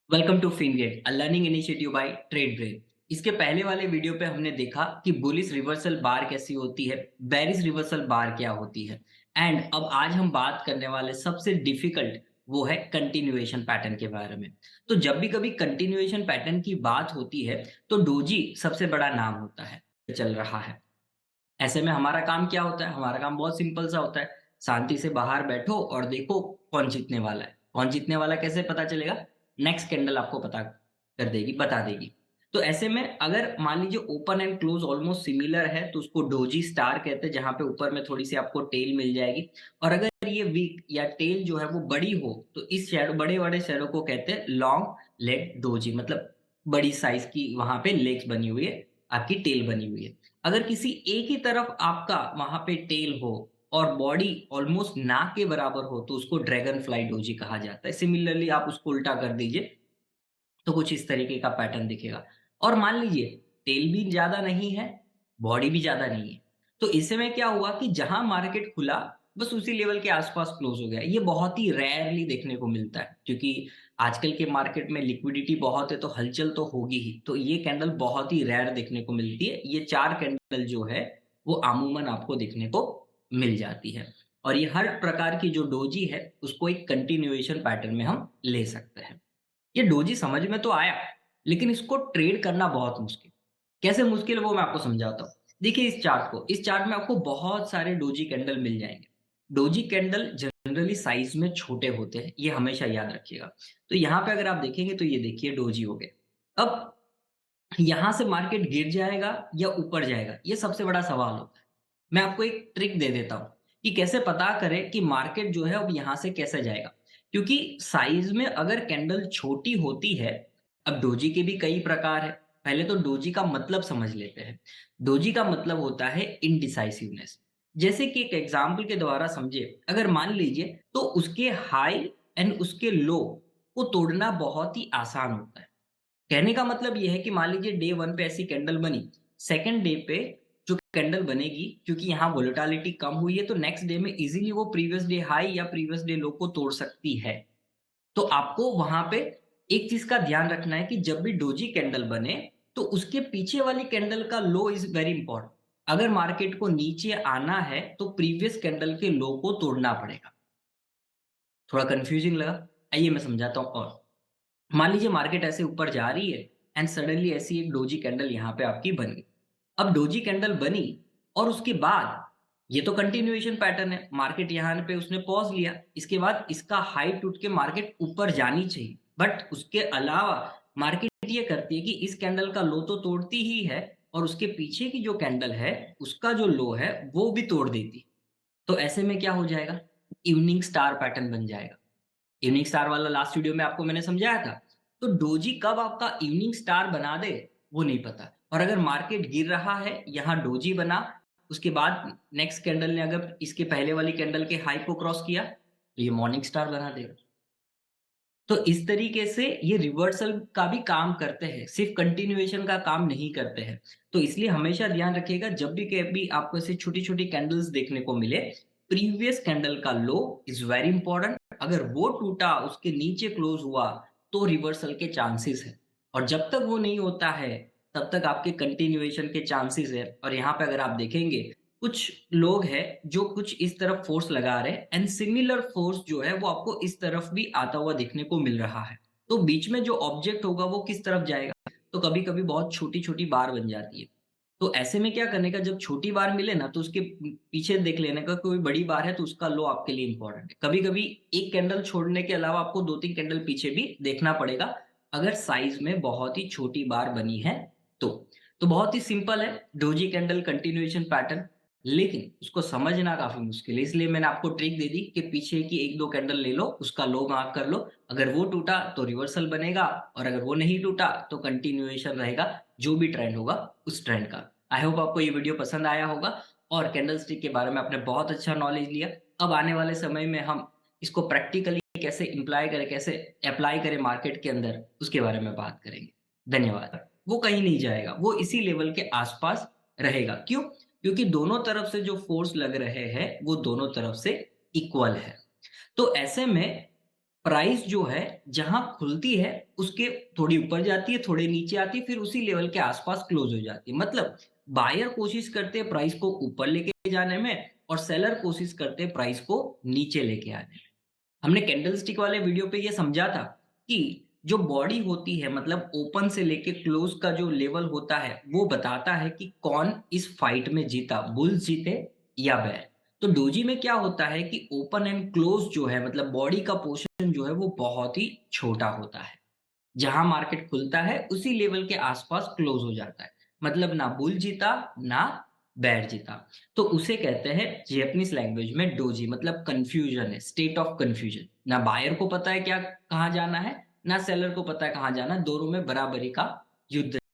Welcome to Fingate a learning initiative by trade brain. इसके पहले वाले वीडियो पे हमने देखा कि बुलिश रिवर्सल बार कैसी होती है, बेरिश रिवर्सल बार क्या होती है। एंड अब आज हम बात करने वाले सबसे डिफिकल्ट वो है कंटिन्यूएशन पैटर्न के बारे में। तो जब भी कभी कंटिन्यूएशन पैटर्न की बात होती है तो डोजी सबसे बड़ा नाम होता है चल रहा है। ऐसे में हमारा काम क्या होता है? हमारा काम बहुत सिंपल सा होता है। शांति से बाहर बैठो और देखो कौन जीतने वाला है। कौन जीतने वाला है कैसे पता चलेगा? नेक्स्ट कैंडल आपको पता कर देगी, बता देगी। तो ऐसे में अगर मान लीजिए open and close almost similar है तो उसको डोजी स्टार कहते हैं, जहाँ पे ऊपर में थोड़ी-सी आपको टेल मिल जाएगी। और अगर ये वीक या टेल जो है वो बड़ी हो तो इस शैडो बड़े-बड़े शैडो को कहते हैं लॉन्ग लेग डोजी, मतलब बड़ी साइज़ की वहाँ पे लेग्स बनी हुई है, आपकी टेल बनी हुई है। अगर किसी एक ही तरफ आपका वहाँ पे टेल हो और बॉडी ऑलमोस्ट नाक के बराबर हो तो उसको ड्रैगन फ्लाई डोजी कहा जाता है। सिमिलरली आप उसको उल्टा कर दीजिए तो कुछ इस तरीके का पैटर्न दिखेगा। और मान लीजिए टेल भी ज़्यादा नहीं है, बॉडी भी ज़्यादा नहीं है। तो इस समय क्या हुआ कि जहाँ मार्केट खुला बस उसी लेवल के आस-पास क्लोज़ हो गया। ये बहुत ही रेयरली देखने को मिलता है क्योंकि आजकल के मार्केट में लिक्विडिटी बहुत है तो हलचल तो होगी ही। तो ये कैंडल बहुत ही रेयर देखने को मिलती है। ये 4 कैंडल जो है वो अमूमन आपको देखने को मिल जाती है। और ये हर प्रकार की जो डोजी है उसको एक कंटिन्यूएशन पैटर्न में हम ले सकते हैं। ये डोजी समझ में तो आया, लेकिन इसको ट्रेड करना बहुत मुश्किल। कैसे मुश्किल है वो मैं आपको समझाता हूँ। देखिए इस चार्ट में आपको बहुत सारे डोजी कैंडल मिल जाएँगे। डोजी कैंडल जनरली साइज़ में छोटे होते हैं, ये हमेशा याद रखिएगा। तो यहाँ पे अगर आप देखेंगे तो ये देखिए डोजी हो गए। अब यहाँ से मार्केट गिर जाएगा या ऊपर जाएगा, ये सबसे बड़ा सवाल होता है। मैं आपको एक ट्रिक दे देता हूँ कि कैसे पता करें कि मार्केट जो है अब यहाँ से कैसे जाएगा। क्योंकि साइज़ में अगर कैंडल छोटी होती है, अब डोजी के भी कई प्रकार हैं। पहले तो डोजी का मतलब समझ लेते हैं। डोजी का मतलब होता है इंडिसाइसिवनेस। जैसे कि एक एग्ज़ाम्पल के द्वारा समझिए, अगर मान लीजिए तो उसके हाई एंड उसके लो को तोड़ना बहुत ही आसान होता है। कहने का मतलब ये है कि मान लीजिए डे 1 पे ऐसी कैंडल बनी, सेकंड डे पे जो कैंडल बनेगी क्योंकि यहाँ वोलेटिलिटी कम हुई है तो नेक्स्ट डे में इज़िली वो प्रीवियस डे हाई या प्रीवियस डे लो को तोड़ सकती है। तो आपको वहाँ पे एक चीज़ का ध्यान रखना है कि जब भी डोजी कैंडल बने, तो उसके पीछे वाली कैंडल का लो इज़ वेरी इम्पोर्टेंट। अगर मार्केट को नीचे आना है, तो प्रीवियस कैंडल के लो को तोड़ना पड़ेगा। थोड़ा कन्फ्यूजिंग लगा? आइए मैं समझाता हूँ और। मान लीजिए मार्केट ऐसे ऊपर जा रही है एंड सडनली ऐसी एक डोजी कैंडल यहाँ पे आपकी बन गई। अब डोजी कैंडल बनी और उसके बाद ये तो कंटिन्यूएशन पैटर्न है, मार्केट यहाँ पे उसने पॉज़ लिया। इसके बाद इसका हाई टूट के मार्केट ऊपर जानी चाहिए। बट उसके अलावा मार्केट ये करती है कि इस कैंडल का लो तो तोड़ती ही है और उसके पीछे की जो कैंडल है, उसका जो लो है, वो भी तोड़ देती है। तो ऐसे में क्या हो जाएगा? इवनिंग स्टार पैटर्न बन जाएगा। इवनिंग स्टार वाला लास्ट वीडियो में आपको मैंने समझाया था। तो डोजी कब आपका इवनिंग स्टार बना दे, वो नहीं पता। और अगर मार्केट गिर रहा है, यहाँ डोजी बना, उसके बाद नेक्स्ट कैंडल ने अगर इसके पहले वाली कैंडल के हाई को क्रॉस किया, तो ये मॉर्निंग स्टार बना देगा। तो इस तरीके से ये रिवर्सल का भी काम करते हैं, सिर्फ़ कंटिन्यूएशन का काम नहीं करते हैं। तो इसलिए हमेशा ध्यान रखिएगा जब भी कभी आपको ऐसी छोटी-छोटी कैंडल्स देखने को मिले, प्रीवियस कैंडल का लो इज़ वेरी इम्पोर्टेंट। अगर वो टूटा, उसके नीचे क्लोज़ हुआ, तो रिवर्सल के चांसेस हैं। और जब तक वो नहीं होता है, तब तक आपके कंटिन्यूएशन के चांसेस है। और यहाँ पे अगर आप देखेंगे कुछ लोग हैं जो कुछ इस तरफ फ़ोर्स लगा रहे हैं एंड सिमिलर फ़ोर्स जो है वो आपको इस तरफ भी आता हुआ देखने को मिल रहा है। तो बीच में जो ऑब्जेक्ट होगा वो किस तरफ जाएगा? तो कभी-कभी बहुत छोटी-छोटी बार बन जाती है। तो ऐसे में क्या करने का, जब छोटी बार मिले ना तो उसके पीछे देख लेने का, कोई बड़ी बार है तो उसका लो आपके लिए इम्पोर्टेंट है। कभी-कभी एक कैंडल छोड़ने के अलावा आपको 2-3 कैंडल पीछे भी देखना पड़ेगा, अगर साइज़ में बहुत ही छोटी बार बनी है तो। तो बहुत ही सिंपल है डोजी कैंडल कंटिन्यूएशन पैटर्न। लेकिन उसको समझना काफ़ी मुश्किल है, इसलिए मैंने आपको ट्रिक दे दी कि पीछे की 1-2 कैंडल ले लो, उसका लो मार्क कर लो। अगर वो टूटा तो रिवर्सल बनेगा और अगर वो नहीं टूटा तो कंटिन्यूएशन रहेगा, जो भी ट्रेंड होगा उस ट्रेंड का। आई होप आपको ये वीडियो पसंद आया होगा और कैंडलस्टिक के बारे में आपने बहुत अच्छा नॉलेज लिया। अब आने वाले समय में हम इसको प्रैक्टिकली कैसे इम्प्लाई करें, कैसे एप्लाई करें मार्केट के अंदर, उसके बारे में बात करेंगे। धन्यवाद। वो कहीं नहीं जाएगा, वो इसी लेवल के आस-पास रहेगा। क्यों? क्योंकि दोनों तरफ से जो फ़ोर्स लग रहे हैं, वो दोनों तरफ से इक्वल है। तो ऐसे में प्राइस जो है जहाँ खुलती है उसके थोड़ी ऊपर जाती है, थोड़े नीचे आती है, फिर उसी लेवल के आस-पास क्लोज़ हो जाती है। मतलब बायर कोशिश करते हैं प्राइस को ऊपर लेके जाने में और सेलर कोशिश करते हैं प्राइस को नीचे लेके आने में। हमने कैंडलस्टिक वाले वीडियो पे ये समझा था कि जो बॉडी होती है मतलब ओपन से लेके क्लोज का जो लेवल होता है वो बताता है कि कौन इस फाइट में जीता, बुल्स जीते या बेयर। तो डोजी में क्या होता है कि ओपन एंड क्लोज जो है मतलब बॉडी का पोर्शन जो है वो बहुत ही छोटा होता है। जहां मार्केट खुलता है उसी लेवल के आसपास क्लोज हो जाता है। मतलब ना बुल जीता ना बैर जीता। तो उसे कहते हैं जैपनीज लैंग्वेज में डोजी मतलब कंफ्यूजन है, स्टेट ऑफ कंफ्यूजन। ना बायर को पता है क्या कहाँ जाना है, ना सेलर को पता है कहाँ जाना है, दोनों में बराबरी का युद्ध